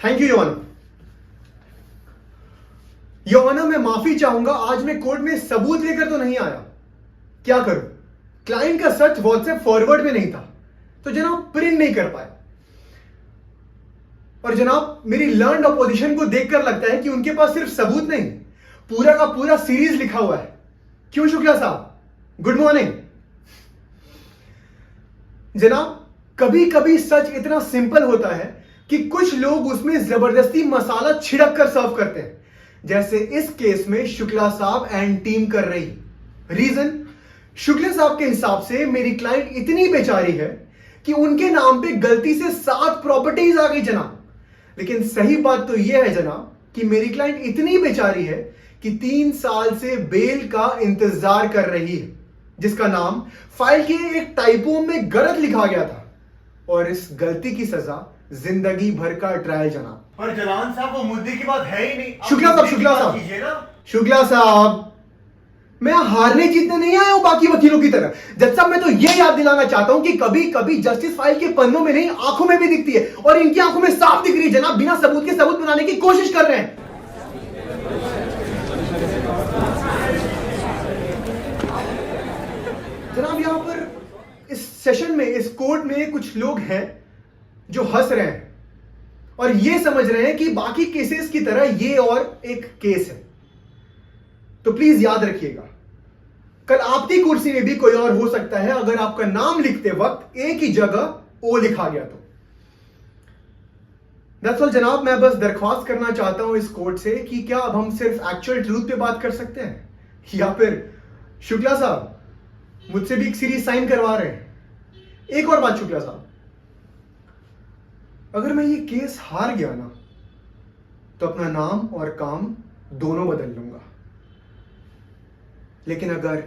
Thank you your honour, मैं माफी चाहूंगा, आज मैं कोर्ट में सबूत लेकर तो नहीं आया। क्या करूं, क्लाइंट का सच व्हाट्सएप फॉरवर्ड में नहीं था, तो जनाब प्रिंट नहीं कर पाया। और जनाब मेरी लर्न्ड अपोजिशन को देखकर लगता है कि उनके पास सिर्फ सबूत नहीं, पूरा का पूरा सीरीज लिखा हुआ है। क्यों शुक्ला साहब, गुड मॉर्निंग। जनाब कभी कभी सच इतना सिंपल होता है कि कुछ लोग उसमें जबरदस्ती मसाला छिड़क कर सर्व करते हैं, जैसे इस केस में शुक्ला साहब एंड टीम कर रही। रीजन, शुक्ला साहब के हिसाब से मेरी क्लाइंट इतनी बेचारी है कि उनके नाम पे गलती से 7 प्रॉपर्टीज आ गई जनाब। लेकिन सही बात तो यह है जनाब कि मेरी क्लाइंट इतनी बेचारी है कि 3 साल से बेल का इंतजार कर रही है, जिसका नाम फाइल के एक टाइपो में गलत लिखा गया था, और इस गलती की सजा जिंदगी भर का ट्रायल जनाब। पर जलान साहब वो मुद्दे की बात है ही नहीं। शुक्ला साहब, शुक्ला साहब, मैं हारने जीतने नहीं आया हूं बाकी वकीलों की तरह। जज साहब मैं तो यह याद दिलाना चाहता हूं कि कभी कभी जस्टिस फाइल के पन्नों में नहीं, आंखों में भी दिखती है, और इनकी आंखों में साफ दिख रही है जनाब। बिना सबूत के सबूत बनाने की कोशिश कर रहे हैं। जनाब यहां पर इस सेशन में, इस कोर्ट में कुछ लोग हैं जो हंस रहे हैं और ये समझ रहे हैं कि बाकी केसेस की तरह ये और एक केस है। तो प्लीज याद रखिएगा, कल आपकी कुर्सी में भी कोई और हो सकता है अगर आपका नाम लिखते वक्त एक ही जगह ओ लिखा गया तो। दैट्स ऑल जनाब, मैं बस दरख्वास्त करना चाहता हूं इस कोर्ट से कि क्या अब हम सिर्फ एक्चुअल ट्रूथ पे बात कर सकते हैं, या फिर शुक्ला साहब मुझसे भी एक सीरीज साइन करवा रहे हैं। एक और बात शुक्ला साहब, अगर मैं ये केस हार गया ना तो अपना नाम और काम दोनों बदल लूंगा, लेकिन अगर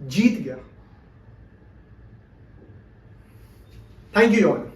जीत गया, थैंक यू योर ऑनर।